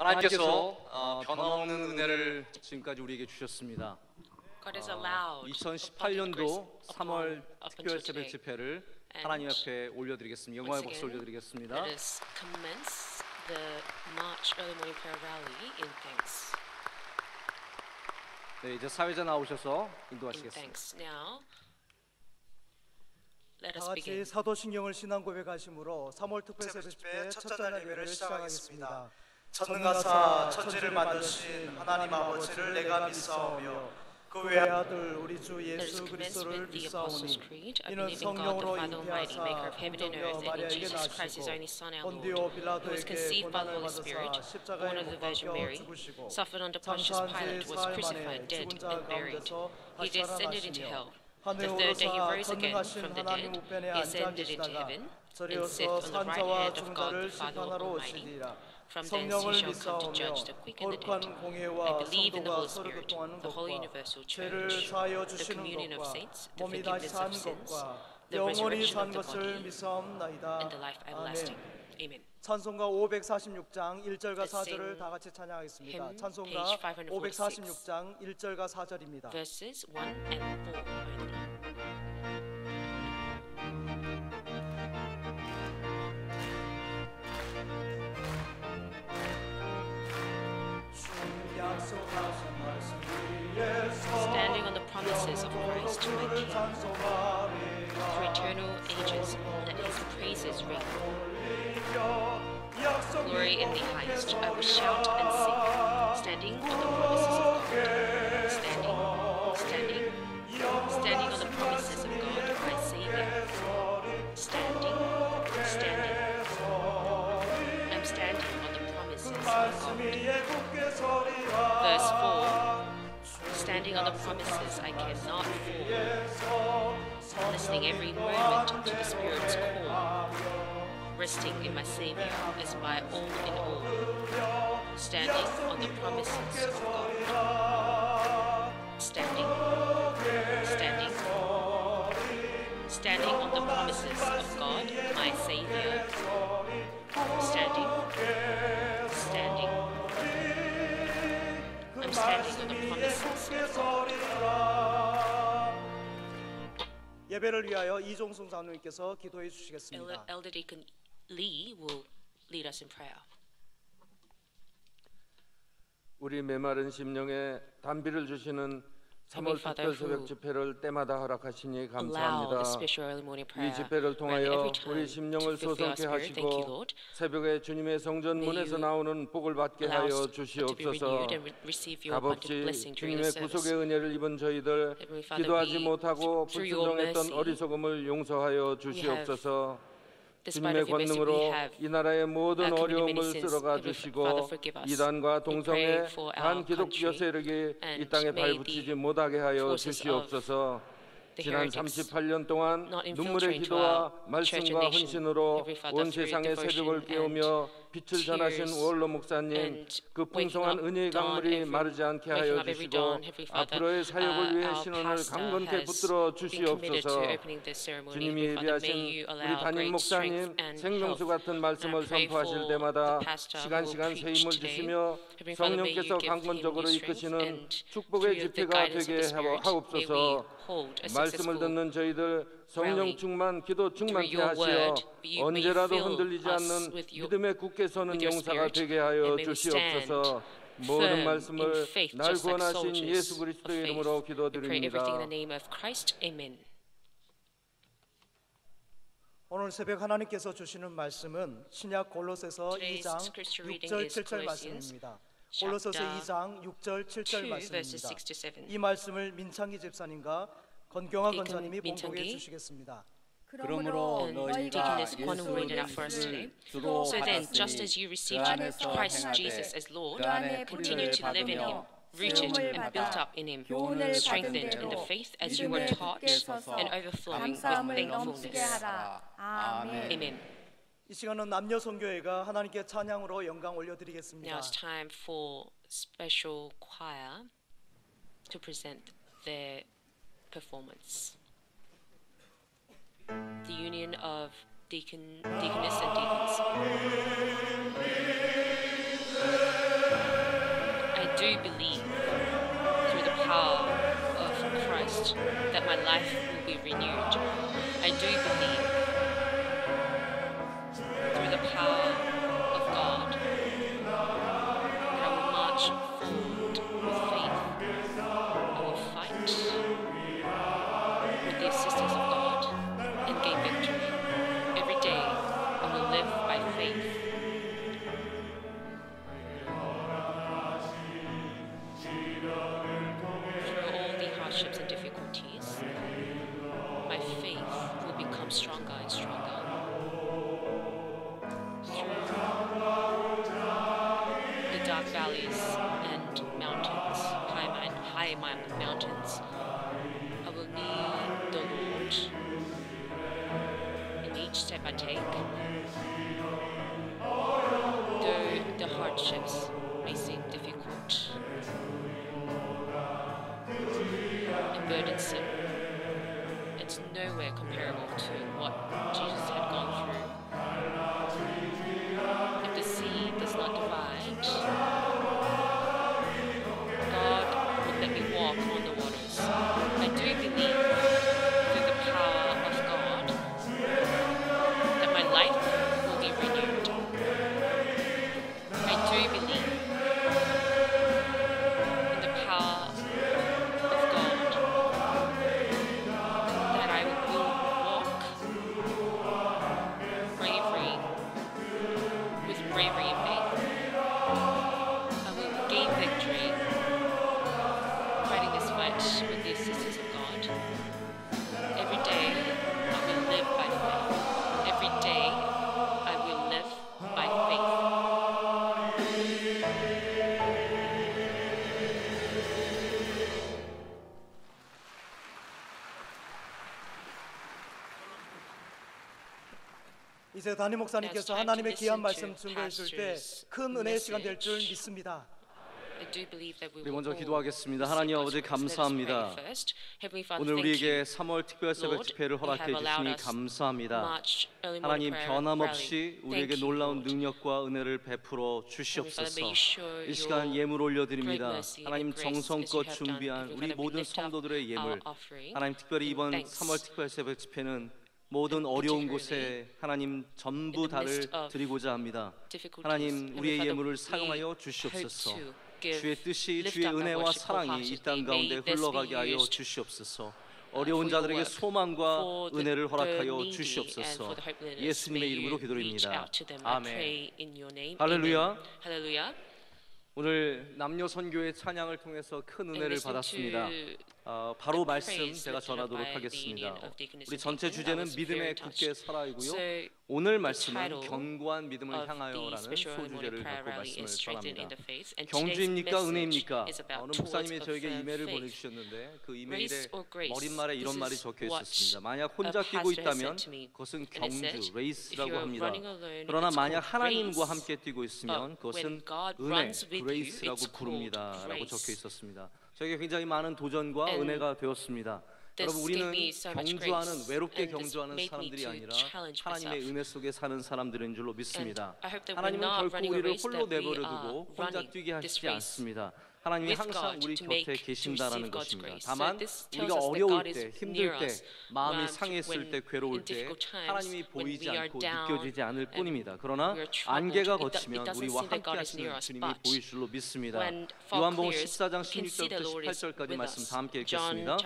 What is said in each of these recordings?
하나님께서 변함없는 은혜를 지금까지 우리에게 주셨습니다. God has allowed 2018년도 3월 up 특별 until 새벽 today. 집회를 And 하나님 앞에 올려드리겠습니다. 영광의 once 박수 again, 올려드리겠습니다. let us commence the March early morning prayer rally in thanks. 네, 이제 사회자 나오셔서 In 인도하시겠습니다. thanks. Now, let us 다 begin. 같이 사도신경을 신앙 고백하심으로 3월 특별 새벽 집회 첫 잔의 예배를 시작하겠습니다. 전능하사 천지를 만드신 하나님 아버지를 내가 믿사오며 그 외아들 우리 주 Let us 예수 commence 그리스도를 with the Apostles' 믿사오니 Creed. I 이는 believe in God, the 성령으로 Father Almighty, maker of heaven and earth, and in 마리아에게 Jesus Christ, His only 나시고 Son, our 본디오 Lord, who was 빌라도에게 conceived by the 고난을 Holy Spirit, 받으사 born 십자가에 of the 못 Virgin 박혀 Mary, 죽으시고 suffered under Pontius 장사한 지 Pilate, was 사흘 crucified, 만에 dead, 죽은 자 and buried. 가운데서 He 다시 descended into 살아나시며 hell. 하늘에 The third day He 오르사 rose again 전능하신 from the 하나님 dead. 우편에 He 앉아 ascended into 계시다가 heaven and sat 저리로서 on the right 산자와 hand of 죽은 God, 자를 the Father 심판하러 Almighty. 오시리라. From thence He 성령을 shall come to 믿사오며 judge the quick and the dead. 거룩한 I 공예와 believe in the 성도가 Holy 서로 Spirit, 교통하는 the Holy 것과 Universal 죄를 Church, 사하여 the 주시는 communion of 것과 saints, the 몸이 다시 forgiveness 산 of sins, 것과 the 영원히 resurrection 산 of the 것을 body, 믿사옵나이다. and the life everlasting. Amen. 찬송가 546장 1절과 Let's 4절을 sing 다 같이 찬양하겠습니다. hymn 찬송가 page 546. 546장 1절과 4절입니다. Verses 1 and 4 only. Standing on the promises of Christ, my King, for eternal ages, let His praises ring. Glory in the highest, I will shout and sing, standing on the promises of God. Standing on the promises of God, my Savior. Standing. I'm standing on the promises of God. Verse 4. Standing on the promises, I cannot fall. Listening every moment to the Spirit's call. Resting in my Savior as my all in all. Standing on the promises of God. Standing on the promises of God, my Savior. Standing. I'm standing on the promises of God. 예배를 위하여 이종승 장로님께서 기도해 주시겠습니다. Elder Deacon Lee will lead us in prayer. 우리 메마른 심령에 단비를 주시는 3월 Heavenly Father, 특별 새벽 who 집회를 때마다 허락하시니 allow 감사합니다. the special early morning prayer 이 집회를 rally 통하여 every time 우리 to 심령을 fulfill our 소성케 spirit. Thank you, 하시고 Lord. 새벽에 주님의 성전 May 문에서 you 나오는 복을 받게 Allow 하여 us to be 주시옵소서. renewed and receive your abundant 값없이 blessing during 주님의 the service. 구속의 은혜를 입은 저희들 Heavenly Father, 기도하지 we, 못하고 through your 불순종했던 mercy, 어리석음을 용서하여 주시옵소서. despite 주님의 of your mercy, we 권능으로 have 이 나라의 모든 committed 어려움을 many sins. 쓸어가 Heavenly 주시고 Father, forgive us. 이단과 We 동성애 pray for our 반기독교 country 세력이 이 and 땅에 may 발붙이지 the 못하게 하여 forces 주시옵소서. the 지난 heretics 38년 동안 not 눈물의 infiltrate into 기도와 our church and 말씀과 nation. 헌신으로 Heavenly Father, 온 through 세상의 새벽을 devotion 깨우며 빛을 전하신 tears 원로 목사님 and 그 waking 풍성한 up 은혜의 dawn 강물이 every- 마르지 않게 waking 하여 up every 주시고 dawn. Heavenly Father, 앞으로의 사역을 위해 our 신원을 pastor 강건케 has 붙들어 been committed to 주시옵소서. opening this ceremony. 주님이 Heavenly Father, 예비하신 may you 우리 allow 담임 great 목사님 strength and 생명수 health. 같은 말씀을 And I pray 선포하실 for 때마다 the pastor who will 시간 새 preach 힘을 today. 주시며 Heavenly Father, may you 성령께서 give him 강건적으로 new strength 이끄시는 and 축복의 through the 집회가 guidance of 되게 the Spirit, may we 하옵소서. hold a 말씀을 successful 듣는 저희들 성령 rally 충만 기도 충만케 through your 하시어 word. May you 언제라도 fill 흔들리지 us 않는 with your- 믿음의 굳게 서는 with your 용사가 spirit, 되게 하여 and may we stand 주시옵소서. 모든 firm 말씀을 in faith, 날 just like 구원하신 soldiers 예수 of 그리스도의 faith. 이름으로 We pray everything in the 기도드립니다. name of Christ. Amen. 오늘 새벽 하나님께서 주시는 말씀은 신약 골로새서 Today's 2장 scripture reading 6절 is 7절 Colossians 말씀입니다. 골로새서 chapter 2장 6절 7절 2 verses 말씀입니다. 6 to 7. 이 말씀을 민창기 집사님과 건경화 Deacon 권사님이 봉독해 민창기. 주시겠습니다. 그러므로 And 너희가 Deaconess Kwon will read it out for us 예수를 today. 주로 So then, just 받았으니 as you 그 received 안에서 Christ 행하되 Jesus as Lord, 그 안에 continue 뿌리를 to live in Him, 받으며 rooted 세움을 and built 받아 up in Him, 교훈을 strengthened 받은 in the 대로 faith as you were 믿음에 taught, 굳게 서서 and overflowing with 감사함을 넘치게 thankfulness. 하라. 아멘. Amen. 이 시간은 남녀 선교회가 하나님께 찬양으로 영광 Now 올려드리겠습니다. it's time for special choir to present their performance. The union of deaconness and deacons. do believe through the power of Christ that my life will be renewed. I do believe through the power of God that I will march forward with faith. I will fight with the assistance of God and gain victory. Every day I will live by faith. Through all the hardships and difficulties, my faith will become stronger and stronger. Through the dark valleys and mountains, high mountains, I will need the Lord in each step I take. Though the hardships may seem difficult and burdensome, it's nowhere comparable to what Jesus had gone through. If the sea does not divide, God will let me walk on the waters. I do believe through the power of God that my life will be renewed. I do believe in the power of God that I will walk with bravery and faith. I will gain victory fighting this fight with the assistance of God. Every day I will live by faith. Every day I will live by faith. 이제 담임 목사님께서 하나님의 귀한 말씀 증거해 줄 때 큰 은혜의 시간 될 줄 믿습니다. 우리 먼저 기도하겠습니다. 하나님 아버지 감사합니다. 오늘 우리에게 3월 특별 새벽 집회를 허락해 주시니 감사합니다. 하나님 변함없이 우리에게 놀라운 능력과 은혜를 베풀어 주시옵소서. 이 시간 예물 올려드립니다. 하나님 정성껏 준비한 우리 모든 성도들의 예물, 하나님 특별히 이번 3월 특별 새벽 집회는 모든 어려운 곳에 하나님 전부 다를 드리고자 합니다. 하나님 우리의 예물을 사용하여 주시옵소서. 주의 뜻이 주의 은혜와 사랑이 이 땅 가운데 흘러가게 하여 주시옵소서. 어려운 자들에게 소망과 은혜를 허락하여 주시옵소서. 예수님의 이름으로 기도드립니다. 아멘. 할렐루야. 오늘 남녀 선교의 찬양을 통해서 큰 은혜를 받았습니다. 바로 말씀 제가 전하도록 하겠습니다. 우리 전체 주제는 믿음에 굳게 살아이고요. 오늘 말씀은 견고한 믿음을 향하여라는 소주제를 갖고 말씀을 전합니다. 경주입니까 은혜입니까? 어느 목사님이 저에게 이메일을 보내주셨는데 그 이메일에 머릿말에 이런 말이 적혀 있었습니다. 만약 혼자 뛰고 있다면 그것은 경주, 레이스라고 합니다. 그러나 만약 하나님과 함께 뛰고 있으면 그것은 은혜, 그레이스라고 부릅니다 라고 적혀 있었습니다. 저에게 굉장히 많은 도전과 은혜가 되었습니다. 여러분 우리는 경주하는 외롭게 경주하는 사람들이 아니라 하나님의 은혜 속에 사는 사람들인 줄로 믿습니다. 하나님은 결코 우리를 홀로 내버려두고 혼자 뛰게 하시지 않습니다. 하나님이 항상 우리 곁에 계신다라는 것입니다. 다만 우리가 어려울 때, 힘들 때, 마음이 상했을 때, 괴로울 때 하나님이 보이지 않고 느껴지지 않을 뿐입니다. 그러나 안개가 걷히면 우리와 함께 하시는 주님이 보일 줄로 믿습니다. 요한복음 14장 16절부터 18절까지 말씀 다 함께 읽겠습니다.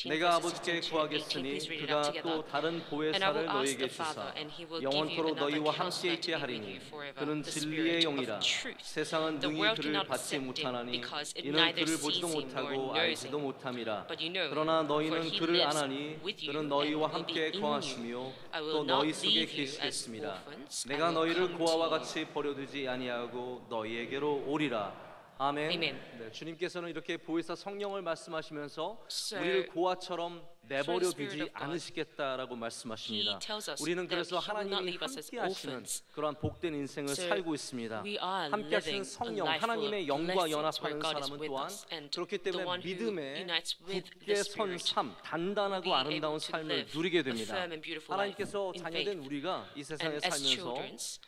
내가 아버지께 구하겠으니 그가 또 다른 보혜사를 너희에게 주사 영원토록 너희와 함께 있게 하리니 그는 진리의 영이라. 세상은 능히 그를 받지 못하나니 이는 그를 보지도 못하고 알지도 못함이라. 그러나 너희는 그를 아나니 그는 너희와 함께 거하시며 또 너희 속에 계시겠습니다. 내가 너희를 고아와 같이 버려두지 아니하고 너희에게로 오리라. 아멘. 네, 주님께서는 이렇게 보혜사 성령을 말씀하시면서 우리를 고아처럼 내버려 두지 않으시겠다라고 말씀하십니다. 우리는 그래서 하나님이 함께 하시는 그러한 복된 인생을 살고 있습니다. 함께 하시는 성령, 하나님의 영과 연합하는 사람은 또한 그렇기 때문에 믿음에 굳게 선 삶, 단단하고 아름다운 삶을 누리게 됩니다. 하나님께서 자녀된 우리가 이 세상에 살면서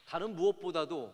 다른 무엇보다도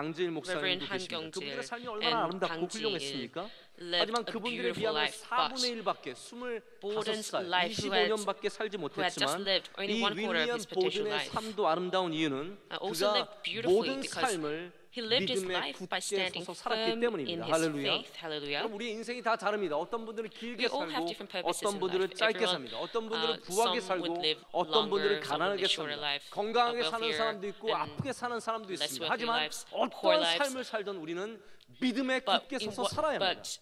강지일 목사님도 Reverend Han 계십니다. Kyung-jil 그분들의 삶이 얼마나 and 아름답고 Kang Ji-il. 훌륭했습니까? lived 하지만 a 그분들에 beautiful 비하면 life, but 4분의 1밖에 Borden's 25살, life, 25년밖에 살지 who had just 못했지만 lived only 이 one quarter of 윌리엄 his potential 보든의 life, 삶도 아름다운 이유는 also 그가 lived beautifully 모든 because 삶을 he lived his 믿음에 life by 굳게 standing 서서 살았기 firm in 때문입니다. his 할렐루야. faith. Hallelujah. 그럼 우리의 인생이 다 다릅니다. 어떤 분들은 길게 We all have 살고 different purposes 어떤 in 분들은 life. 짧게 Everyone, 삽니다. 어떤 분들은 some 부하게 would 살고 live 어떤 분들은 longer, some would 가난하게 live shorter 삽니다. life, 건강하게 사는 wealthier, 사람도 있고 and 아프게 사는 사람도 less 있습니다. wealthy 하지만 lives, poor 어떤 lives. 삶을 살던 우리는 믿음에 But 굳게 in 서서 what, 살아야 합니다. but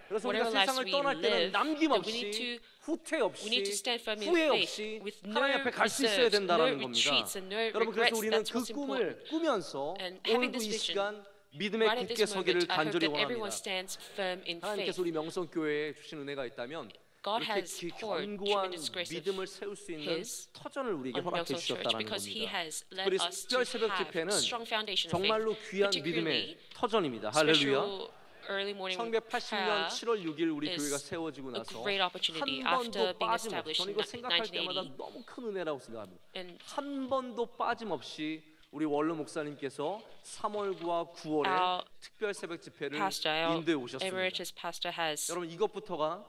그래서 whatever 우리가 lives 세상을 we 떠날 때는 live, that we need 남김없이 후퇴 we need to 없이 stand firm in 후회 faith 없이 with no 하나님 앞에 갈 수 있어야 reserves, no 된다는 겁니다. retreats, and no 여러분 그래서 regrets. 우리는 That's 그 what's 꿈을 important. 꾸면서 And having 오늘도 this 이 vision, 시간 믿음에 Right at 굳게 this 서기를 moment, I hope 간절히 that everyone 원합니다. stands firm in 하나님께서 faith. 우리 명성교회에 주신 은혜가 있다면 God 이렇게 has 그 poured 견고한 tremendous grace of 믿음을 세울 수 있는 His 터전을 우리에게 on 허락해 Milton Church 주셨다는 because He 겁니다. has led 특별히 us to 특별 새벽 have 집회는 a strong foundation of 정말로 faith, 귀한 particularly 믿음의 터전입니다. 할렐루야. special early morning 1980년 prayer 7월 6일 우리 is 교회가 세워지고 a 나서 great opportunity 한 after 번도 being 빠짐없이 established 저는 in 이거 생각할 때마다 1980. 너무 큰 은혜라고 생각합니다. And 한 번도 빠짐없이 우리 원로 목사님께서 3월과 9월에 Our 특별 새벽 집회를 pastor, our 인도해 오셨습니다. emeritus pastor has 여러분 이것부터가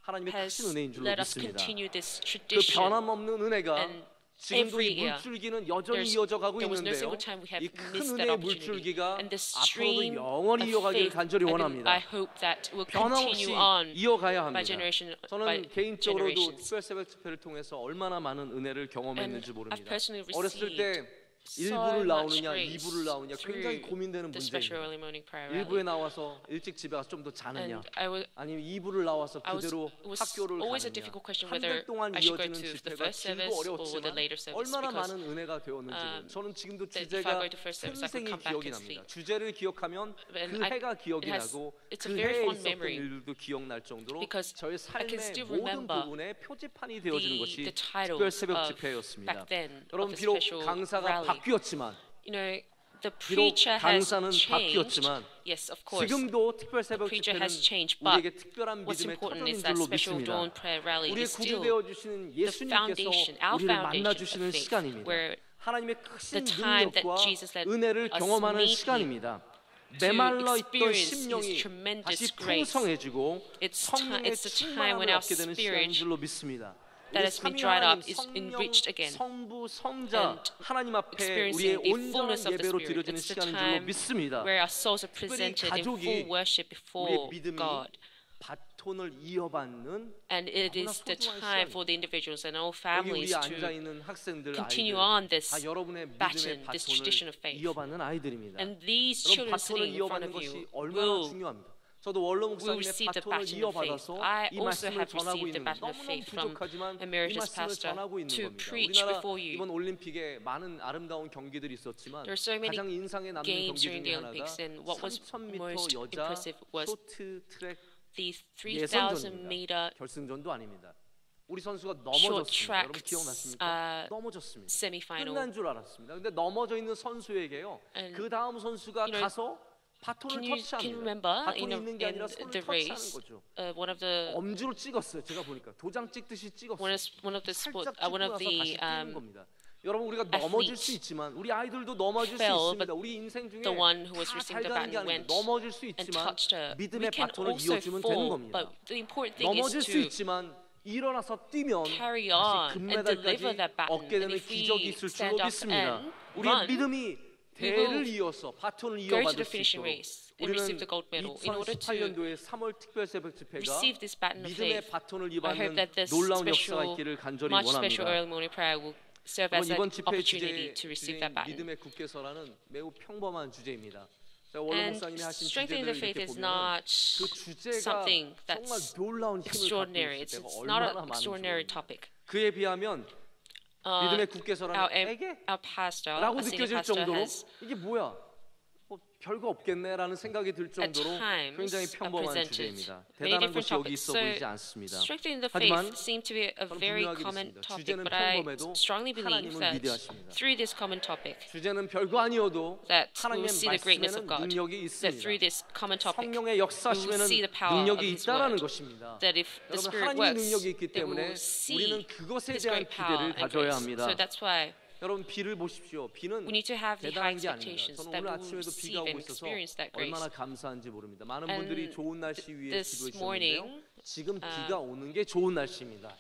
하나님의 크신 은혜인 줄로 let us 믿습니다. continue this 그 tradition. 변함없는 은혜가 And 지금도 이 every year, 물줄기는 여전히 there's- 이어져 가고 there was no 있는데요. single time we have 이 큰 missed that 은혜의 opportunity. 물줄기가 And the 앞으로도 stream 영원히 of 이어가기를 faith, 간절히 I 원합니다. hope that will 변함없이 continue on 이어가야 by 합니다. generation by 저는 개인적으로도 generations. 특별 새벽 집회를 통해서 얼마나 많은 은혜를 경험했는지 And 모릅니다. I've personally 어렸을 received 때 so 1부를 much 나오느냐 grace 2부를 나오느냐 굉장히 through 고민되는 the special 문제입니다. early morning prayer 1부에 rally. 나와서 일찍 집에 가서 좀 더 자느냐 And I was 아니면 2부를 나와서 I was, 그대로 it was 학교를 always a 가느냐 difficult question 한 달 whether 동안 I should go 이어지는 to the 집회가 first 길고 service or the 어려웠지만 later service 얼마나 because 많은 은혜가 되었는지 저는 지금도 that if I 주제가 go to first service, I could 생생히 come back 기억이 and 납니다. speak. 주제를 기억하면 And 그 해가 기억이 it has- 나고 it's a 그 very 해에 fond 있었던 memory 일들도 기억날 정도로 because 저의 I can 삶의 still 모든 remember 부분의 표지판이 되어지는 것이 the title 특별 새벽 of 집회였습니다. back then of 여러분 the 비록 special 강사가 rally. 바뀌었지만 You know, the 비록 preacher has 강사는 changed. 바뀌었지만 Yes, of course. 지금도 특별 새벽 The preacher 집회는 has changed, but 우리에게 특별한 what's 믿음의 important 터전인 is that 줄로 special 믿습니다. dawn prayer rally 우리의 is 구주 still 되어 주시는 the 예수님께서 foundation, our 우리를 만나 foundation 주시는 of faith, 시간입니다. where 하나님의 크신 the time that 능력과 Jesus let 은혜를 us 경험하는 meet 시간입니다. to 메말라 있던 experience 심령이 His tremendous 다시 grace. 풍성해지고 It's 성령의 the time when 충만함을 our 얻게 되는 시간인 spirit 줄로 믿습니다. that 우리 has been 삼위 dried 하나님, up is 성령, enriched again. 성부, 성자 And 하나님 앞에 우리의 experiencing the 온전한 fullness of the 예배로 Spirit. 드려지는 It's the 시간인 줄로 time 믿습니다. where our souls are 특별히 presented in 가족이 full worship before 우리의 믿음이 God. 바톤을 이어받는 And it 너무나 is the 소중한 time 시간입니다. for the individuals and all 여기 families 우리 앉아 to 있는 학생들 continue 아이들 on this 다 여러분의 baton, 믿음의 this tradition of 바톤을 faith. 이어받는 아이들입니다. And these 여러분 children 바톤을 sitting in front 이어받는 of 것이 you 얼마나 will 중요합니다. 저도 원로 목사님의 receive the 바톤을 baton of faith. 이어받아서 I 이 also 말씀을 have 전하고 received the 있는 baton of 너무너무 faith from 부족하지만 이 Emeritus 말씀을 Pastor 전하고 있는 to 겁니다. preach 우리나라 before you. 이번 올림픽에 많은 아름다운 경기들이 있었지만 There are so many 가장 인상에 남는 games 경기 during 중에 the 하나가 Olympics, and what was 3000m most 여자 impressive was 쇼트트랙 the 3,000 meter 예선전입니다. 결승전도 아닙니다. 우리 선수가 short 넘어졌습니다. 여러분 track 기억나십니까? 넘어졌습니다. semi-final. 끝난 줄 알았습니다. 근데 넘어져 있는 선수에게요. And, 그 다음 선수가 you know, 가서 바톤을 Can you 터치합니다. remember 바톤이 있는 게 in 아니라 손을 the 터치하는 race, 거죠. one of the 엄지로 찍었어요. 제가 보니까 도장 찍듯이 찍었어요. one of the sport 살짝 찍고 one of 나서 the 다시 뛰는 겁니다. 여러분 우리가 넘어질 수 있지만 우리 아이들도 넘어질 수 fell, 있습니다. but 우리 인생 중에 the one who was 다 receiving the 잘 가는 게 baton 아닙니다. went 넘어질 수 and 있지만 touched her. We 믿음의 can 바톤을 also 이어주면 되는 fall, 겁니다. but the important thing 넘어질 is 수 to 있지만 일어나서 뛰면 carry 다시 on and 금메달까지 deliver that baton. 얻게 되는 And if we 기적이 있을 stand 줄로 up 믿습니다. and 우리의 run, 믿음이 we 대를 will 이어서 바톤을 go to 이어받을 the 수 finishing 있도록 race and 우리는 receive the gold medal. In order to 2018년도에 3월 특별 새벽 집회가 receive this baton of 믿음의 faith, 바톤을 I hope 이어받는 that this 놀라운 역사가 special, 있기를 간절히 much special 원합니다. early morning prayer will serve as an 이번 집회 opportunity to receive that 주제인 baton. 믿음의 굳게 서라는 매우 평범한 주제입니다. 제가 원로 And 목사님이 하신 strengthening the 주제들을 faith 이렇게 is 보면 not 그 주제가 something 정말 that's 놀라운 힘을 갖고 extraordinary. 있을 때가 It's not 얼마나 an 많은 extraordinary 줄입니다. topic. 그에 비하면 믿음의 굳게 서라는 에게? Our pastor, 라고 our senior 느껴질 pastor, 정도로 has 이게 뭐야? 뭐 별거 없겠네라는 생각이 들 정도로 times 굉장히 평범한 presented 주제입니다. many 대단한 different 것이 여기 topics. 있어 So 보이지 않습니다. strengthening the 하지만 faith seemed to be a 저는 very 분명하게 common 믿습니다. topic, 주제는 but I 평범해도 strongly believe 하나님은 that 위대하십니다. through this common topic, 주제는 별거 아니어도 that we 하나님의 will see the greatness of 말씀에는 God. 능력이 That through 있습니다. this common topic, 성령의 역사심에는 see the power 능력이 of His 있다라는 word. 것입니다. that if the 여러분 Spirit 하나님의 works, 능력이 있기 then we 때문에 will see 우리는 그것에 His 대한 great power 기대를 and 가져야 grace. 합니다. So that's why 여러분 비를 보십시오. 비는 We need to have the high 대단한 게 아닙니다. expectations 저는 that 오늘 we will 아침에도 receive 비가 오고 and 있어서 experience that grace. 얼마나 감사한지 모릅니다. 많은 And 분들이 좋은 날씨 위해 this 기도해 주셨는데요. morning, 지금 비가 오는 게 좋은 날씨입니다.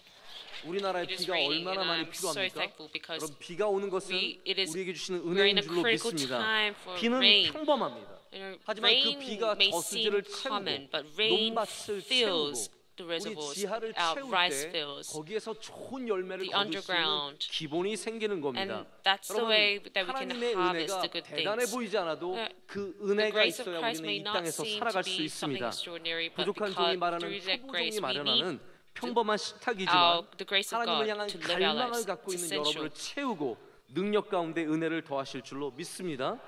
우리나라에 it is 비가 raining, 얼마나 and 많이 I'm so 필요합니까? thankful because 여러분 비가 오는 것은 it is- 우리에게 주시는 we're in 은혜인 a 줄로 critical 믿습니다. time for 비는 rain. 평범합니다. You know, 하지만 그 rain 비가 may seem 저수지를 common, 채우고 but rain 논밭을 fills 채우고 the 우리 reservoirs, 지하를 our 채울 rice 때 fields. 거기에서 좋은 열매를 the 거둘 수 있는 underground. 기본이 생기는 겁니다. And that's the way 여러분 that we can 하나님의 harvest 은혜가 the good 대단해 things. 보이지 않아도 그 The 은혜가 grace of 있어야 Christ 우리는 may 이 not 땅에서 seem to 살아갈 수 be something 있습니다. extraordinary, but 부족한 종이 because 말하는 through that grace 초보종이 we need 마련하는 평범한 식탁이지만 the grace of 하나님을 God 향한 to live our 갈망을 lives. 갖고 It's 있는 여러분을 essential. 채우고 능력 가운데 은혜를 더하실 줄로 믿습니다.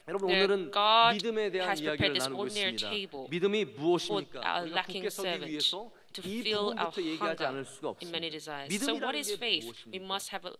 여러분 That 오늘은 God 믿음에 대한 has 이야기를 prepared this 나누고 ordinary 있습니다. table 믿음이 for 무엇입니까? our 우리가 lacking 굳게 서기 servant 위해서 to 이 fill our 부분부터 얘기하지 않을 hunger 수가 in many 없습니다. desires. So what 믿음이라는 is 게 faith? We 무엇입니까? must have a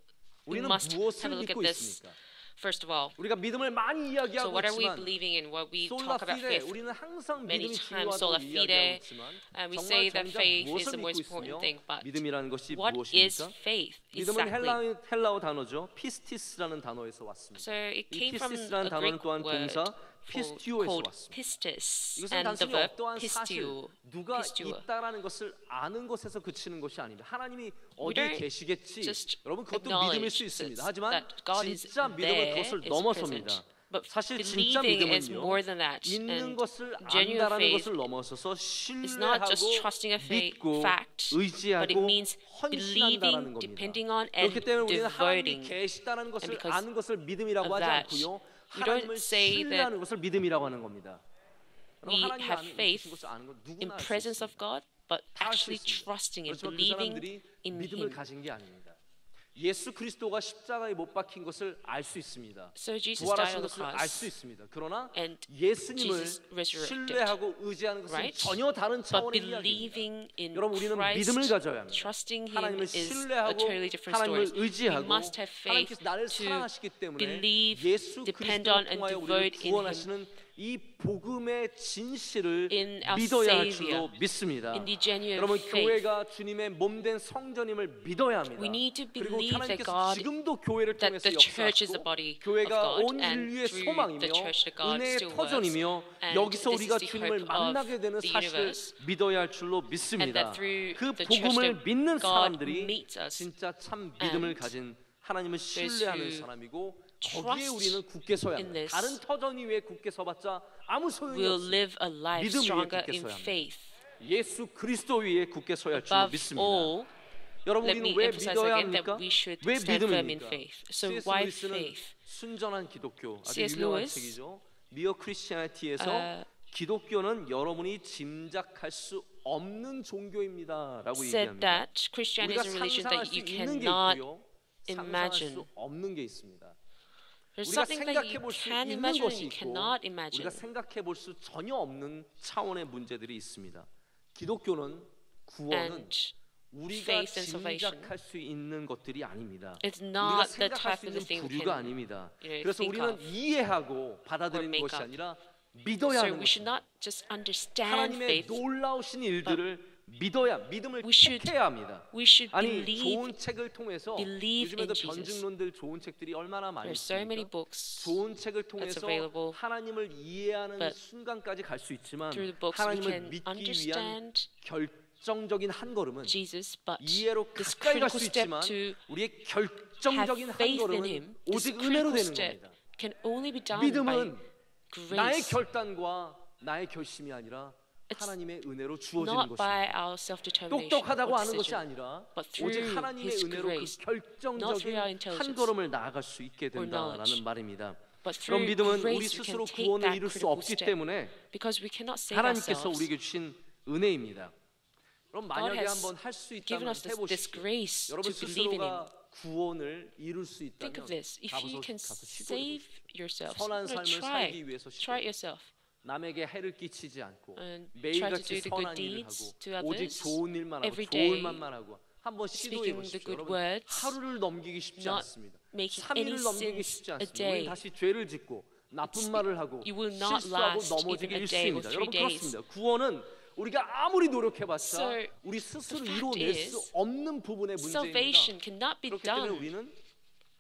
우리는 look 무엇을 at 믿고 this. 있습니까? First of all, 우리가 믿음을 많이 so 이야기하고 what are we 있지만 believing in? What we 솔라 talk about 피데 faith. 우리는 항상 Many 믿음이 times 중요하다고 sola 이야기하고 fide, 있지만 and we 정말 say that 정작 faith is 무엇을 the most 믿고 important 있으며 thing, but 믿음이라는 것이 what is 무엇입니까? faith 믿음은 exactly? 헬라어 단어죠. 피스티스라는 단어에서 왔습니다. So it 이 came from 피스티스라는 a 단어는 Greek 또한 word 동사 피스티오에서 called 왔습니다. pistis, 이것은 and the 단순히 verb 어떠한 사실, pistio. 누가 pistio. 있다라는 것을 아는 것에서 그치는 것이 아닙니다. 하나님이 We 어디에 don't 계시겠지. just 여러분 그것도 믿음일 수 acknowledge 있습니다. that 하지만 God is 진짜 믿음은 there, 그것을 is 넘어섭니다. present. But 사실 진짜 believing is 믿음은요, more than that. 있는 And 것을 genuine 안다라는 faith 것을 넘어서서 is not just 신뢰하고 trusting a 믿고 fact, but it 의지하고 means 헌신한다라는 believing, 겁니다. depending on, and 그렇기 때문에 우리는 하나님이 devoting. 계시다는 것을 because 아는 것을 믿음이라고 of 하지 that, 않고요, we 하나님을 don't say 신뢰하는 것을 믿음이라고 하는 겁니다. We 여러분, 하나님이 have 아는 faith 것을 아는 건 in 누구나 알 수 presence of 있습니다. God, but 다 알 수 actually 있습니다. trusting and 그렇지만 그 believing 사람들이 in 믿음을 Him. 가진 게 아닙니다. 예수 그리스도가 십자가에 못 박힌 것을 알 수 있습니다. So Jesus died 부활하신 on the 것을 알 cross, 수 있습니다. 그러나 and 예수님을 Jesus resurrected. 신뢰하고 의지하는 것은 Right? 전혀 다른 but 차원의 이야기입니다. believing in 여러분 우리는 Christ, 믿음을 가져야 합니다. trusting Him 하나님을 is a 신뢰하고 totally different 하나님을 story. We 의지하고 must have faith 하나님께서 나를 to 사랑하시기 때문에 believe, 예수 depend on, 그리스도를 and 통하여 우리를 devote in Him. 구원하시는 이 복음의 진실을 In our 믿어야 할 Savior, 줄로 믿습니다. in the genuine 여러분 faith. 교회가 주님의 몸된 성전임을 믿어야 합니다. We need to 그리고 believe that 하나님께서 God, 지금도 교회를 that 통해서 the church is the 역사하시고 body of 교회가 God, 온 and 인류의 through 소망이며 the church that God 은혜의 still 터전이며 works, and 여기서 this 우리가 is the 주님을 hope 만나게 of 되는 the 사실을 universe, 믿어야 할 줄로 and 믿습니다. that through 그 the church 복음을 that 믿는 God 사람들이 meets us, 진짜 참 믿음을 and 가진 하나님을 those 신뢰하는 who 사람이고 trust 거기에 우리는 굳게 서야 in 합니다. this 다른 터전 위에 굳게 서봤자 아무 소용이 will 없습니다. live a life 믿음 위에 stronger 굳게 in 서야 합니다. faith. 예수 그리스도 위에 굳게 서야 할 줄로 Above 믿습니다. all, 여러분 let 우리는 me 왜 emphasize 믿어야 again that 합니까? we should 왜 stand firm in 믿음입니까? faith. So C.S. why 루이스는 faith? 순전한 기독교 아주 C.S. 유명한 Lewis, 책이죠. 미어 크리스티애니티에서 기독교는 여러분이 짐작할 수 없는 종교입니다라고 said 얘기합니다. that Christianity 우리가 is a religion 상상할 that 수 you 있는 게 cannot 있고요. 상상할 imagine. 수 없는 게 있습니다. There's 우리가 something that you 생각해 볼 수 can 있는 imagine and 것이 you 있고 cannot imagine. 우리가 생각해 볼 수 전혀 없는 차원의 문제들이 있습니다. 기독교는 구원은 And 우리가 faith and salvation. 짐작할 수 있는 것들이 아닙니다. It's 우리가 not the 생각할 수 type of 있는 thing we 부류가 can, 아닙니다. 그래서 think 우리는 of 이해하고 받아들이는 make 것이 up. 아니라 믿어야 So 하는 we should 것입니다. not just understand 하나님의 faith. 놀라우신 일들을 믿어야 믿음을 we should 택해야 합니다. We should 아니 believe. 좋은 책을 통해서 believe 요즘에도 in Jesus. 변증론들 좋은 책들이 얼마나 많이 There are so many 있습니까? books. 좋은 책을 통해서 available. 하나님을 이해하는 But 순간까지 갈 수 있지만 Through the books we 하나님을 can 믿기 위한 understand 결정적인 한 걸음은 Jesus, but 이해로 this 가까이 갈 critical 수 step 있지만 to 우리의 have 결정적인 한 faith in 걸음은 Him, this 오직 은혜로 critical 되는 step 겁니다. can only be done by 믿음은 나의 grace, 결단과 나의 결심이 아니라 It's 하나님의 은혜로 주어지는 not by 것입니다. our self-determination 똑똑하다고 or 아는 것이 decision, 아니라 but 오직 through 하나님의 His 은혜로 그 grace, not 결정적인 through our 한 intelligence 걸음을 나아갈 수 있게 or 된다라는 knowledge. 말입니다. But 그런 through 믿음은 우리 grace we 스스로 can take 구원을 that 이룰 수 critical 없기 step 때문에 because we cannot save 하나님께서 ourselves. 우리에게 주신 은혜입니다. 그럼 God 만약에 has 한번 할 수 given 있다면 us this 해보십시오. grace 여러분 to believe in Him. 스스로가 구원을 이룰 수 Think 있다면 of this. If you can 가서 시도해 save 보십시오. yourself, 선한 삶을 try 살기 위해서 it 시도해 yourself. 남에게 해를 끼치지 않고 And try to 매일같이 do the good 선한 일을 deeds 하고 to 오직 others 좋은 일만 하고 every 좋은 day, 말만 하고 한번 시도해 speaking the 보십시오. good 여러분 words, 하루를 넘기기 쉽지 not 않습니다. making any 3일을 넘기기 sins 쉽지 a 않습니다. day. 우리는 다시 죄를 짓고 나쁜 말을 하고 you will not 실수하고 last 넘어지기 even a day or 일쑤입니다. 3 여러분 days. 그렇습니다. 구원은 우리가 아무리 노력해봤자 So, 우리 스스로 the fact 이뤄낼 수 is, 없는 부분의 문제입니다. Salvation cannot be 그렇기 때문에 done 우리는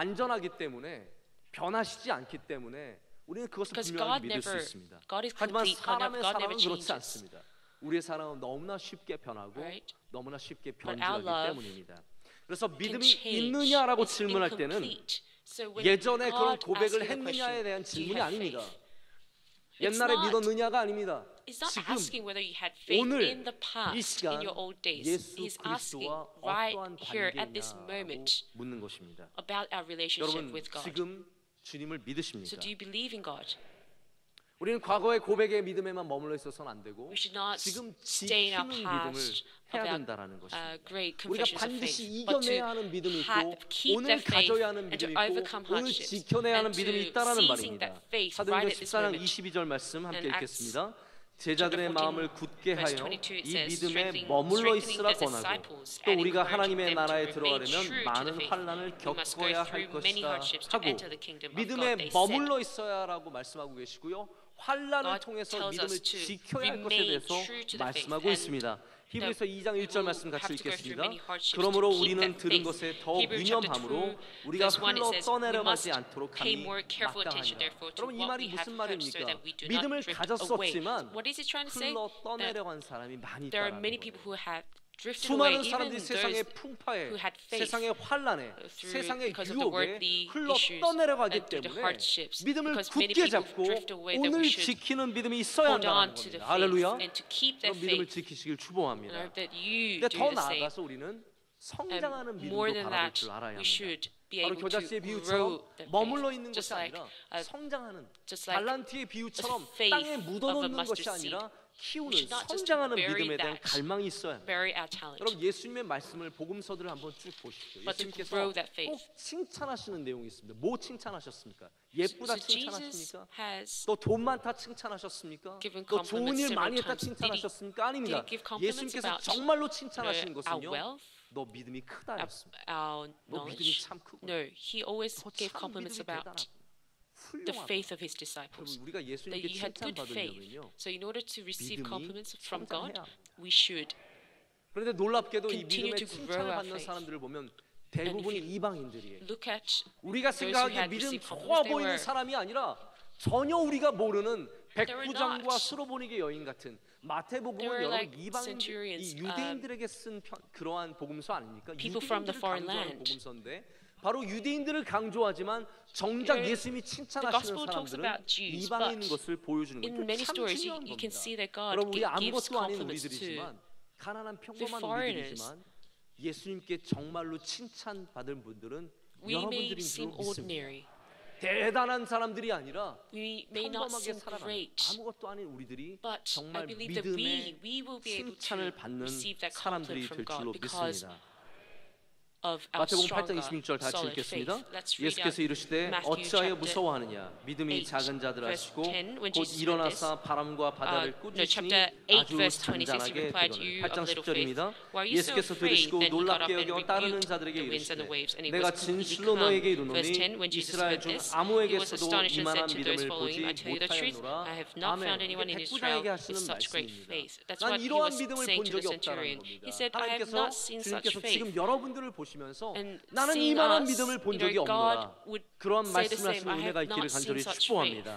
완전하기 때문에 변하시지 않기 때문에 우리는 그것을 Because 분명하게 God 믿을 수 never, 있습니다. God is 하지만 complete. 사람의 God never 사랑은 그렇지 changes. 않습니다. 우리의 사랑은 너무나 쉽게 변하고 Right? 너무나 쉽게 But our 변질하기 love 때문입니다. 그래서 Can 믿음이 change. 있느냐라고 It's 질문할 때는 incomplete. So when 예전에 그런 God 고백을 asks you the 했느냐에 대한 question, do you 질문이 have 아닙니다. faith? It's 옛날에 not. 믿었느냐가 아닙니다. He's not 지금 asking whether you had faith 오늘 in the 이 past, 시간 in your old days. 예수 He's asking 그리스도와 right 어떠한 here at this 관계냐고 moment 묻는 것입니다. about our relationship 여러분 with God. 지금 주님을 믿으십니까? So do you believe in God? 우리는 과거의 고백의 믿음에만 머물러 있어서는 안 되고 We should not 지금 stay in our 지키는 믿음을 past 해야 about 된다라는 것입니다. great 우리가 confessions of 반드시 faith, but to 이겨내야 하는 믿음이 있고 keep 오늘 that faith 가져야 하는 and to 믿음이 있고 overcome 오늘 hardships 지켜내야 하는 and 믿음이 to 있다라는 seizing 말입니다. that faith 사도행전 right at this 14장 moment. 22절 말씀 함께 And 읽겠습니다. 제자들의 chapter 14, 마음을 굳게 verse 하여 22, it 이 says, 믿음에 strengthening 머물러 the 있으라 권하고 disciples 또 and 우리가 encouraging 하나님의 them to 나라에 remain 들어가려면 true to the 많은 faith. 환난을 We must go 겪어야 할 through many 것이다 hardships to 하고 enter the kingdom of God, 믿음에 they said. 머물러 있어야라고 말씀하고 계시고요. 환난을 God 통해서 tells 믿음을 us to 지켜야 할 것에 remain 대해서 true to the faith. 말씀하고 And 있습니다. 히브리서 2장 we 1절 will 말씀 같이 have to go through 읽겠습니다. many hardships 그러므로 to keep 우리는 that 들은 faith. 것에 더욱 Hebrews chapter 유념함으로 2, 우리가 verse 1, it 흘러 says, we 떠내려가지 must 않도록 pay 함이 more careful attention, 마땅하니라. therefore, to 여러분 이 what 말이 we have 무슨 heard, so 말입니까? that we do not 믿음을 drift away. 가졌었지만 What is he trying to say? 흘러 That 떠내려간 사람이 많이 there are 있다라는 many 거예요. people who have drifted away, 수많은 even 사람들이 세상의 those 풍파에 who had faith 세상의 환란에 through 세상의 because of the 유혹에 worldly 흘러 issues 떠내려가기 and through the 때문에 hardships. 믿음을 Because many 굳게 people 잡고 drift away that 오늘 we should 지키는 믿음이 있어야 hold 한다는 on to the 겁니다. faith 할렐루야. and to keep that 그럼 믿음을 faith. 지키시길 And I 축복합니다. hope that you 근데 do 더 the same. 나아가서 우리는 성장하는 And more 믿음도 than 바라볼 that, 줄 알아야 we 합니다. should be 바로 able to 겨자씨의 비유처럼 grow that 머물러 faith. 있는 Just 것이 like 아니라 a 성장하는 just like 달란트의 비유처럼 the faith 땅에 of a 묻어놓는 mustard 것이 아니라 키우는 should not just 성장하는 bury 믿음에 대한 that. 갈망이 있어야 합니다. bury our talent. 여러분 예수님의 말씀을 복음서들을 한번 쭉 보십시오. But to 예수님께서 grow that faith. 꼭 칭찬하시는 내용이 있습니다. 뭐 칭찬하셨습니까? 예쁘다 So Jesus 칭찬하십니까? has 또 돈 많다 칭찬하셨습니까? given 또 좋은 일 compliments 많이 several 했다 times. 칭찬하셨습니까? 아닙니다. did he give compliments 예수님께서 about 정말로 칭찬하시는 our 것은요. wealth, 너 믿음이 크다였습니다. our 너 믿음이 knowledge? 참 크고. No, he always 너 gave 참 compliments 믿음이 about 대단하고 the 훌륭하고. faith of his disciples. 여러분, 우리가 That 예수님께 you had good faith. 칭찬받으려면요. So in order to receive 믿음이 compliments from God, 성장해야 합니다. we should 그런데 놀랍게도 이 continue 믿음의 to grow 칭찬을 our 받는 faith. 사람들을 보면 대부분이 이방인들이에요. look at 우리가 those who 생각하기에 had 믿음 received 좋아 compliments. They 보이는 were 사람이 아니라 전혀 우리가 모르는 They were 백부장과 not. 수로보니게 여인 같은 They 마태복음은 were 여러분 like 이방인 centurions, 이 유대인들에게 쓴 그러한 복음서 아닙니까? people from the 유대인들을 foreign 강조하는 land. 복음서인데 바로 유대인들을 강조하지만 정작 Here, 예수님이 the 칭찬하시는 gospel talks 사람들은 about Jews, 이방인 but 것을 보여주는 in 거예요. many 참 stories 중요한 you can 겁니다. see that God 여러분 우리 gives 아무것도 아닌 compliments to 우리들이지만 가난한 평범한 foreigners. 우리들이지만 예수님께 정말로 칭찬받은 분들은 we may 여러분들인 줄 seem 믿습니다. ordinary. 대단한 사람들이 아니라 We may not 평범하게 seem 살아가는 great. 아무것도 아닌 우리들이 But I 정말 believe that 믿음의 we will be able to 칭찬을 받는 receive that 사람들이 compliment from 될 줄로 God because 믿습니다. of our 마태복음 stronger, 8장 26절 같이 solid faith. 읽겠습니다. Let's read 예수께서 out 이르시되 Matthew 어찌하여 chapter 무서워하느냐 믿음이 8, 작은 자들 verse 하시고 10, when 곧 Jesus 일어나사 said 바람과 바다를 no, 꾸짖으시니 chapter 8, 아주 verse 26, he 잔잔하게 replied, 되거늘. "You 8장 of little 10절입니다. faith, why are you so 예수께서 afraid?" 들으시고 Then he got 놀랍게 up and 여겨 따르는 rebuked 자들에게 the winds and the 이르시되 waves, and it 내가 was completely 진실로 calm. 너에게 Verse 이르노니 10, when Jesus 이스라엘 heard 중 this, he was 아무에게서도 astonished and 이만한 said to those 믿음을 following, 보지 I tell you the truth, 못하였노라. I have not found 아멘. anyone in 이게 Israel 백부장에게 with 하시는 such great 말씀입니다. faith. That's 난 what he 이러한 was 믿음을 saying 본 to the 적이 없다는 centurion. 겁니다. He said, I have 하나님께서 not seen such 주님께서 faith. 지금 여러분들을 보시면서 And 나는 seeing 이만한 us, 믿음을 본 you know, 적이 God 없노라. would 그런 say the 말씀을 same. 하시는 I 은혜가 have 있기를 not seen 간절히 such 축복합니다.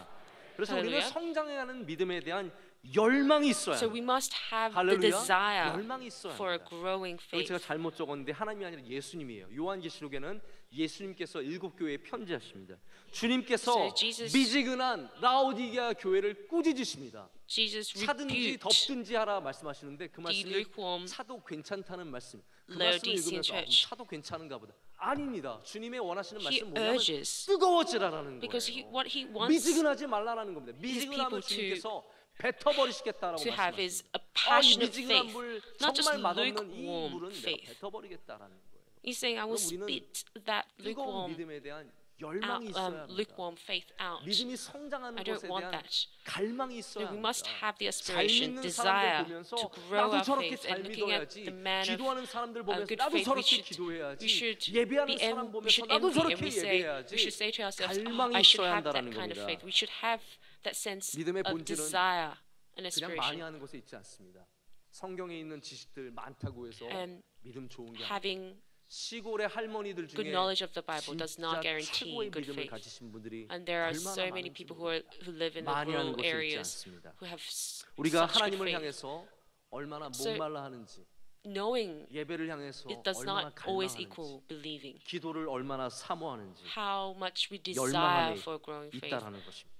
그래서 우리는 Hallelujah. 성장해가는 믿음에 대한 열망이 있어야 So we 합니다. must have the 할렐루야. desire 열망이 있어야 for a 합니다. growing 여기 faith. 제가 잘못 적었는데 하나님이 아니라 예수님이에요. 요한계시록에는 예수님께서 7교회에 편지하십니다. 주님께서 So Jesus- 미지근한 라오디게아 교회를 꾸짖으십니다. Jesus 차든지 rebuked 덥든지 하라 말씀하시는데 그 말씀이 lukewarm 차도 괜찮다는 말씀. 그 말씀을 Laodicean 읽으면서 church. 차도 괜찮은가 보다. 아닙니다. 주님의 원하시는 He 말씀은 뭐냐면 urges 뜨거워지라라는 because 거예요. what he wants 미지근하지 말라라는 겁니다. 미지근하면 people to- 주님께서 뱉어버리시겠다라고 to have is 말씀하십니다. a passionate 미지근한 faith, 물 not just 정말 맛없는 이 lukewarm 물은 내가 faith. 뱉어버리겠다라는 거예요. He's saying, I will 우리는 spit that 뜨거운 lukewarm 믿음에 대한 out, 열망이 있어야 합니다. lukewarm faith out. 믿음이 성장하는 I don't 것에 want 대한 that. 갈망이 있어야 No, we 합니다. must have the 잘 aspiration, 믿는 desire 사람들 보면서 to grow 나도 our 저렇게 faith, 잘 and looking at 믿어야지. the man of 기도하는 사람들 보면서 good 나도 faith, 저렇게 we 기도해야지. should 예배하는 be 사람 we 보면서 should 나도 envy, and 저렇게 we 예배해야지. should say to ourselves, 갈망이 I should 있어야 have that 한다는 kind of 겁니다. faith. We should have that sense 믿음의 of 본질은 desire and 그냥 많이 aspiration. 하는 것에 있지 않습니다. 성경에 있는 지식들 많다고 해서 And 믿음 좋은 게 아니에요. having 시골의 할머니들 good 중에 knowledge of the Bible does 진짜 not guarantee 최고의 good 믿음을 faith. 가지신 분들이 And there are 얼마나 so many 많은지 people 모릅니다. who live in the 많이 하는 rural 것을 잊지 areas 않습니다. who have 우리가 such good 하나님을 faith. 향해서 얼마나 So, 목말라 하는지, knowing 예배를 향해서 it does 얼마나 not always 갈망하는지, equal believing. 기도를 얼마나 사모하는지 How much we 열망 desire 안에 for growing faith 있다라는 것입니다.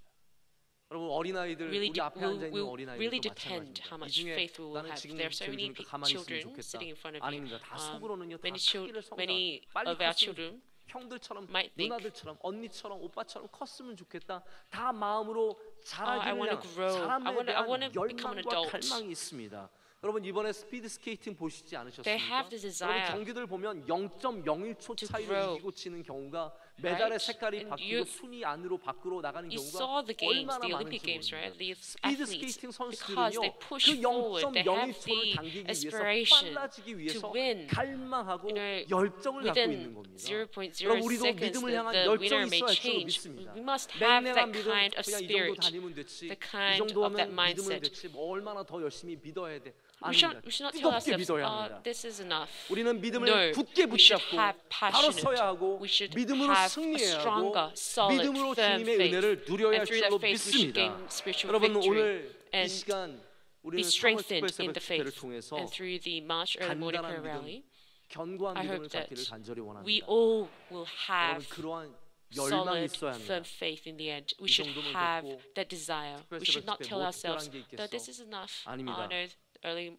여러분 어린아이들 really 우리 앞에 앉아 있는 will 어린아이들도 really depend 마찬가지입니다. how 이 much 중에 faith we will 나는 have. 지금 There are so many 들으니까 가만히 있으면 children 좋겠다. sitting in front of you. 아닙니다. 다 속으로는요 다 Many 크기를 성장. 빨리 of our 컸으면 children 형들처럼 might think, 누나들처럼 언니처럼 오빠처럼 컸으면 좋겠다. 다 마음으로 I 자라기를 wanna 향한 grow. 사람에 I 대한 wanna become an 열망과 adult. 갈망이 있습니다. 여러분 이번에 스피드 스케이팅 보시지 They 않으셨습니까? have the 여러분 desire 경기들 보면 0.01초 to 차이로 grow. 이기고 치는 경우가 메달의 Right? 색깔이 And 바뀌고 순위 안으로 밖으로 나가는 You 경우가 saw the games, 얼마나 the 많은지 Olympic games, 모릅니다. right? The 스피드 athletes, 스케이팅 because 선수들은요 they push 그 forward, they have 0.01초를 the 당기기 위해서 aspiration 빨라지기 to 위해서 win. 갈망하고 You know, 열정을 갖고 있는 within 겁니다. 0.0 그럼 우리도 seconds, 믿음을 향한 the winner 열정이 may 있어야 할 줄로 change. 믿습니다. We must have 맹맹한 that 믿음, kind of 그냥 이 정도 spirit, 다니면 됐지. the 이 kind 정도 of that 하면 믿으면 mindset. 됐지. 뭐 얼마나 더 열심히 믿어야 돼. We 아닙니다. should not tell 뜨겁게 ourselves, 믿어야 합니다. this is enough. 우리는 믿음을 No, 굳게 we should 붙잡고 have 바로 passionate. 서야 하고 We should 믿음으로 have a 승리해야 하고 stronger, solid, 믿음으로 firm 주님의 faith. 은혜를 누려야 할 And through 줄로 that faith, we should 믿습니다. gain spiritual 여러분 victory 오늘 이 and 시간 be 우리는 3월 strengthened 특별 in 새벽 the 집회를 faith. 통해서 And through the March Early Morning 간단한 Prayer Rally, 믿음, 견고한 I 믿음을 hope that 갖기를 간절히 we 원합니다. all will 여러분 have 그러한 열망이 solid, 있어야 합니다. firm faith in the end. We 이 should 정도면 have 됐고 that desire. 특별 We should 새벽 not 집회 tell 뭐 ourselves 특별한 게 that 있겠어? this is enough. 아닙니다. No, early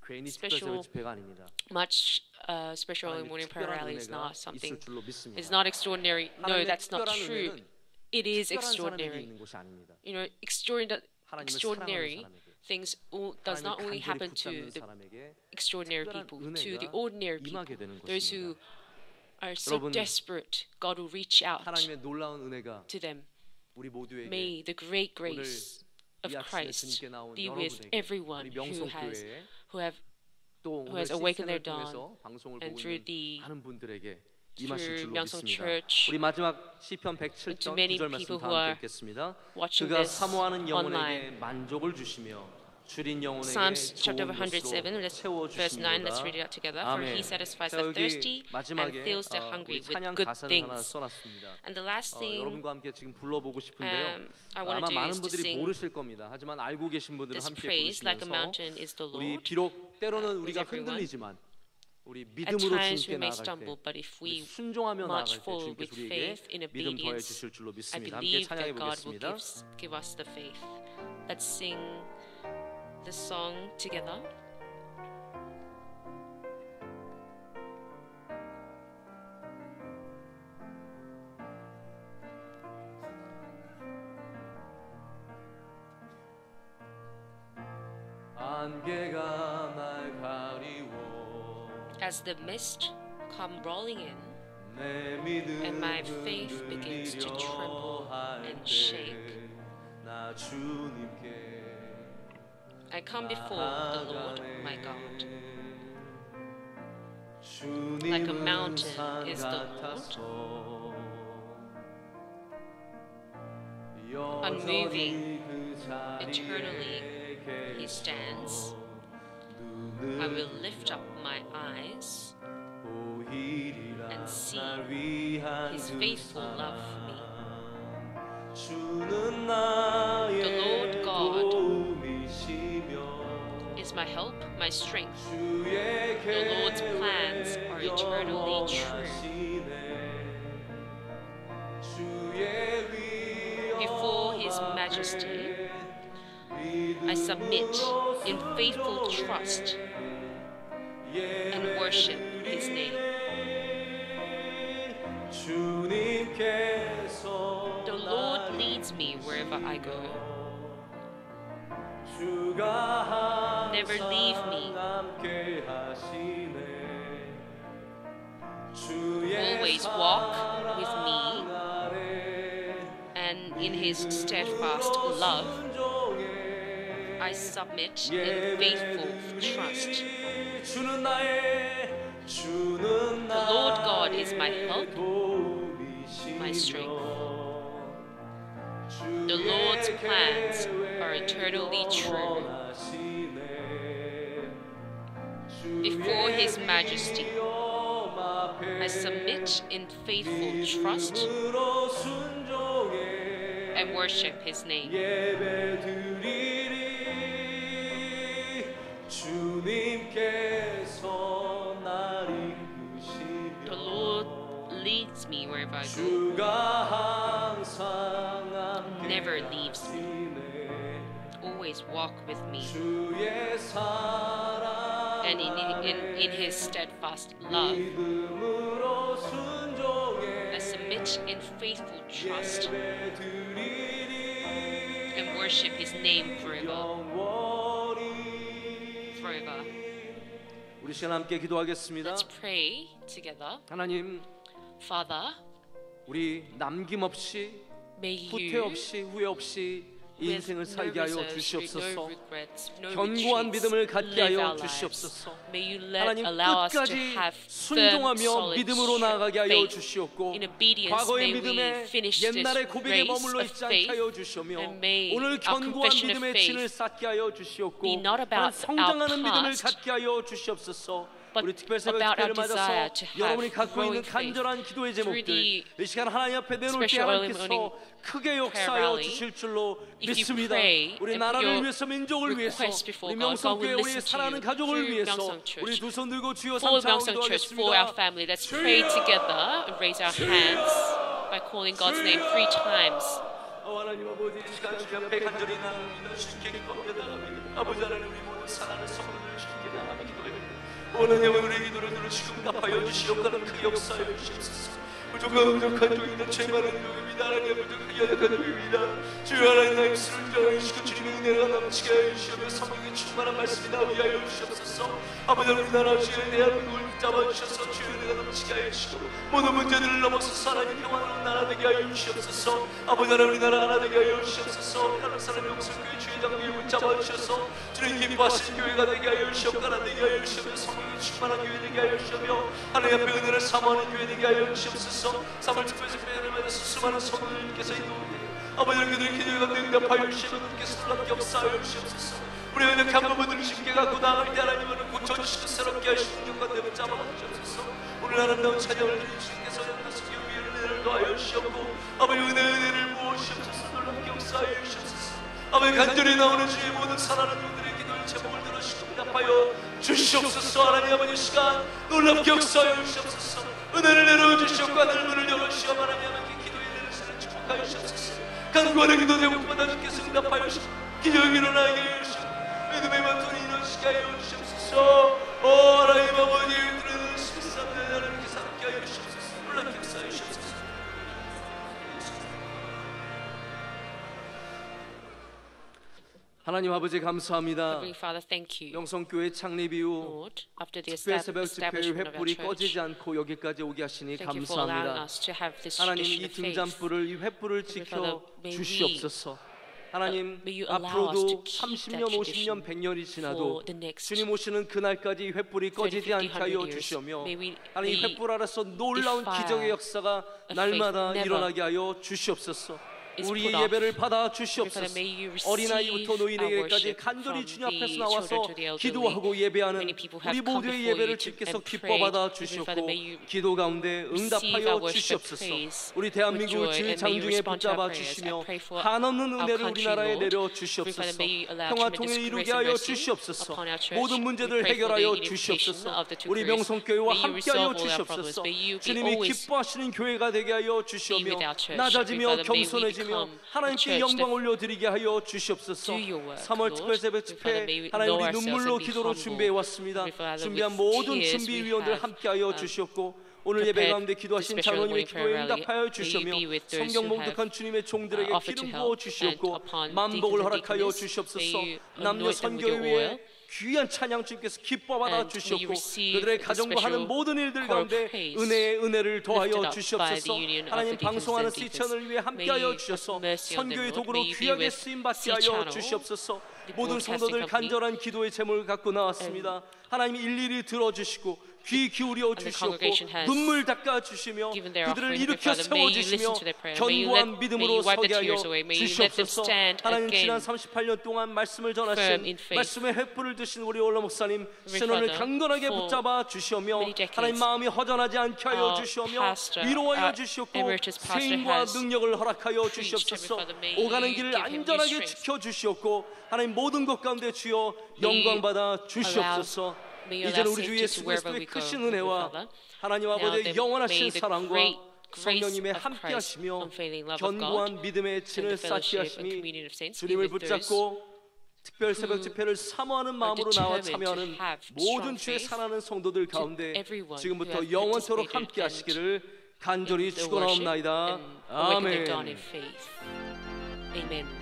괜히 특별 special 새벽 집회가 아닙니다. much special early 하나님의 morning prayer 특별한 rally is 은혜가 not something. 있을 줄로 믿습니다. It's not extraordinary. No, 하나님의 that's not 특별한 true. 은혜는 It is 특별한 사람에게 extraordinary. 있는 것이 아닙니다. You know, 하나님을 extraordinary 사랑하는 사람에게, things does not only 하나님을 happen 간절히 to 붙잡는 the 사람에게 extraordinary 특별한 people, to the 은혜가 ordinary people, 임하게 되는 those who 것입니다. are so 여러분, desperate. God will reach out 하나님의 놀라운 은혜가 to them. 우리 모두에게 May the great 오늘 grace of 이 아침에 Christ 주님께 나온 be with 여러분에게 everyone 우리 who 명성교회에 또 who 오늘 has awakened 시스템을 their dawn 통해서 방송을 and 보고 through 있는 the 많은 분들에게 임하실 through 줄로 명성 믿습니다. Church, 우리 마지막 시편 to 107편 many 9절 말씀 people 다 who 함께 are 읽겠습니다. watching 그가 this 사모하는 영혼에게 online. 만족을 주시며 줄인 영혼에게 Psalms 좋은 chapter 107, 것으로 verse 9. Let's read it 채워주시니로다. out together. For he 아멘. satisfies 자, the 여기 thirsty and 마지막에 fills the 우리 hungry with 찬양 good 가사를 하나 things. 써놨습니다. And the last thing 여러분과 함께 지금 불러보고 싶은데요. I want 아마 to do 많은 is to 분들이 sing 모르실 겁니다. 하지만 알고 계신 분들은 this 함께 praise like a 부르시면서 mountain is the 우리 Lord. 비록 때로는 with 우리가 everyone. 흔들리지만 우리 At 믿음으로 times we 주님께 may 나아갈 때 stumble, but if 우리 we 순종하며 march 나아갈 때 forward 주님께서 with 우리에게 faith in 믿음 더해 obedience, 주실 줄로 I 믿습니다. 함께 believe 찬양해 that God will 보겠습니다. give us the faith. Let's sing the song together. 안개가 날 가리워 As the mist come rolling in, 내 믿음은 and my faith begins to tremble and shake, 나 주님께 I come before the Lord my God. Like a mountain is the Lord, unmoving, eternally He stands. I will lift up my eyes and see His faithful love for me. The Lord God is my help, my strength. The Lord's plans are eternally true. Before His majesty, I submit in faithful trust and worship His name. The Lord leads me wherever I go. Never leave me. Always walk with me, and in His steadfast love, I submit in faithful trust. The Lord God is my help, my strength. The Lord's plans are eternally true. Before His majesty, I submit in faithful trust 믿음으로 순종해 and worship His name. 예배드리리 주님께서 날 이끄시며 The Lord leads me wherever I go, 주가 항상 함께 never leaves me, 하시네 always walk with me, 주의 사랑 and in His steadfast love, 믿음으로 순종해 I submit in faithful trust 예배드리리 and worship His name forever. 영원히 Forever. 우리 시간 함께 기도하겠습니다. Let's pray together. 하나님, Father, 우리 남김없이 may 후퇴 you, 없이 후회 없이 이 with 인생을 no 살게 하여 reserves, no 주시옵소서. regrets, no 견고한 retreats, 믿음을 갖게 live 하여 our lives. 주시옵소서. May you 하나님 allow us to 끝까지 have firm, 순종하며 solid 믿음으로 나아가게 하여 faith. 주시옵고 In obedience, 과거의 may we 믿음에 finish this 옛날의 고백에 race 머물러 of 있지 않게 faith, 하여 주시오며 and may 오늘 our 견고한 confession of 믿음의 faith 진을 쌓게 하여 주시옵고 be not about 성장하는 our 믿음을 past, 갖게 하여 주시옵소서. but 우리 특별 새벽 about our 특별을 desire 맞아서 to have 여러분이 갖고 있는 growing faith. 간절한 기도의 Through 제목들 the 이 시간 하나님 앞에 내놓을 때 special early 하나님께서 morning 크게 prayer 역사하여 rally, 주실 줄로 if you 믿습니다. pray 우리 and put 나라를 your 위해서 민족을 위해서 request before 우리 God, God 명성교회 will 우리 listen to 사랑하는 you 가족을 through 위해서 명성 Church. 우리 두 손 들고 주여 For 삼창 Myeongsang Church, for our 기도하겠습니다. family, let's pray together and raise our hands by calling God's name 3 times. 하나님 아버지 이 시간 주님 앞에 간절히 나옵니다. 주께 기도합니다. 아버지 하나님 우리 모든 사랑하는 성도들 주께 나아가 기도합니다. 하나님 우리의 기도를 들으시고 응답하여 주시옵소서. 그 역사에 주시옵소서. 부족한 종이다 죄 많은 종입니다. 하나님 부족한 연약한 종입니다. 주여 하나님 나의 수를 정하시고 주님의 은혜가 넘치게 하여 주시며 성령의 충만한 말씀이 나오게 하여 주시옵소서. 아버지 우리나라 주의 대한민국을 붙잡아 주셔서 주의 은혜가 넘치게 하여 주시고 모든 문제들을 넘어서 하나님 평안으로 나라 되게 하여 주시옵소서. 아버지 하나님 우리나라 하나 되게 하여 주시옵소서. 하나님 사람의 목숨교회 주의 장로를 붙잡아 주셔서 주님 기뻐하신 교회가 되게 하여 주시옵고 나라 되게 하여 주시며 성령의 충만한 교회 되게 하여 주시며 하나님 앞에 은혜를 사모하는 교회 되게 하여 주시옵소서. 3월 특별 집회를 맞아서 수많은 성도들께서 인도되게 아버지 그들의 기도에 가운데 응답하여 주시며 그들께서 놀랍게 역사하여 주시옵소서. 우리 연약한 부분들을 쉽게 갖고 나갈 때 하나님은 고쳐주시고 새롭게 하시는 영광 붙잡아 주시옵소서. 오늘 아름다운 찬양을 드린 주님께서 연락하시기 위해 은혜를 더하여 주시옵고 아버지 은혜를 부어주시옵소서. 놀랍게 역사하여 주시옵소서. 아버지 간절히 나오는 주의 모든 사랑하는 분들의 기도의 제목을 들으시고 응답하여 주시옵소서. 하나님 아버지 시간 놀랍게 역사하여 주시옵소서. 은혜를 내려주시옵고 하늘 문을 열어주시오. 하나님 아버지 기도의 내리시는 축복하여 주시옵소서. 간구하는 기도 제목마다 주께서 응답하여 주시고 기적이 일어나게 하여 주시고 믿음의 만통이 일어나시게 하여 주시옵소서. 하나님 아버지 들으시옵소서. 하나님께서 함께 하여 주시옵소서. 놀랍게 역사하여 주시옵소서. 하나님 아버지 감사합니다. Heavenly Father, thank you, 명성교회 창립 이후 Lord, after the 특별 새벽 집회의 establishment of our 횃불이 church. 꺼지지 않고 여기까지 오게 하시니 Thank you for allowing 감사합니다. us to have this 하나님 tradition 이 of faith. 등잔불을 이 횃불을 Father, 지켜 may 주시옵소서. 하나님 may you allow us 앞으로도 to keep 30년, that 50년, 100년이 지나도 for the next 주님 오시는 그날까지 이 횃불이 30, 꺼지지 않게 50, 하여 100 years. 주시오며 May 하나님 이 we 횃불 아래서 놀라운 defile 기적의 역사가 a 날마다 faith never 일어나게 하여 주시옵소서. is 우리 put off. 예배를 받아 Father, 주시옵소서. may you 어린아이부터 receive our 노인에게까지 worship 간절히 from 주님 앞에서 the 나와서 children to the elderly. 기도하고 예배하는 Many people have 우리 come 모두의 before 예배를 you 주께서 and 기뻐 prayed. 받아 Heavenly 주시옵고 Father, may you 기도 가운데 receive 응답하여 our worship 주시옵소서. praise 우리 with 대한민국을 joy, 주의 and may you 장중에 respond to our 붙잡아 prayers. 주시며 I pray for 한없는 our 은혜를 country, 우리나라에 Lord. 내려 Heavenly 주시옵소서. Father, may you allow 평화 tremendous 통일 이루게 grace and 하여 mercy 주시옵소서. upon our church. 모든 We 문제들 pray for 해결하여 the unification 주시옵소서. of the two 우리 Koreas. 명성교회와 May you 함께하여 resolve all our problems. 주시옵소서. May you be 주님이 always 기뻐하시는 교회가 되게 하여 be 주시오며 with our church. 낮아지며 Father, may we 겸손해지며 become a 하나님께 church 영광 that 올려드리게 하여 주시옵소서. do your work, 3월 Lord. 특별 새벽 Father, 집회 may we 하나님 lower 우리 ourselves 눈물로 and be 기도로 humble. 준비해 왔습니다. Father, 준비한 with 모든 tears 준비 we 위원들 have, 함께하여 주시옵고 오늘 예배 prepared 가운데 기도하신 this special 장로님의 morning 기도에 prayer rally. 응답하여 May you 주시며 be with those 성경 who 목독한 have 주님의 종들에게 offered to 기름 help, 부어 주시옵고 and upon 만복을 deacons and 허락하여 deaconess, 주시옵소서. may you 남녀 anoint them with 선교회 your oil. 귀한 찬양 주님께서 기뻐 받아 And may you 주시옵고 receive 그들의 the 가정과 하는 special 모든 일들 choral 가운데 praise 은혜를 lifted 더하여 up by 주시옵소서. the union of 하나님 the deacons 방송하는 and deacons. 시천을 위해 May 함께하여 you 주셔서 have mercy on them, 선교의 Lord. 도구로 May you be 귀하게 with 쓰임 받게 C 하여 channel, 주시옵소서. the 모든 broadcasting 성도들 company. 간절한 기도의 제목을 갖고 나왔습니다. 하나님 일일이 들어주시고 귀 기울여 the 주시옵고 congregation has 눈물 닦아 주시며 given their 그들을 offering. 일으켜 Father, may you 세워주시며 listen to their prayer. May you 견고한 may 믿음으로 you wipe 서게 the 하여 tears away. May you let them 주시옵소서. stand 하나님 again 지난 38년 동안 말씀을 firm 전하신 in faith. 말씀의 횃불을 드신 우리 올라 목사님 신원을 강건하게 붙잡아 주시오며 하나님 마음이 허전하지 않게 하여 주시오며 위로하여 주시옵고 생과 능력을 허락하여 주시옵소서. 오가는 길을 안전하게 지켜 주시옵고 하나님 모든 것 가운데 주여 영광 받아 주시옵소서. 이제는 우리 주 예수 그리스도의 크신 은혜와 하나님 아버지의 영원하신 사랑과 성령님의 함께 하시며 견고한 믿음의 진을 쌓게 하심이 주님을 붙잡고 특별 새벽 집회를 사모하는 마음으로 나와 참여하는 모든 주의 사랑하는 성도들 가운데 지금부터 영원토록 함께 하시기를 간절히 축원하옵나이다. 아멘. Amen.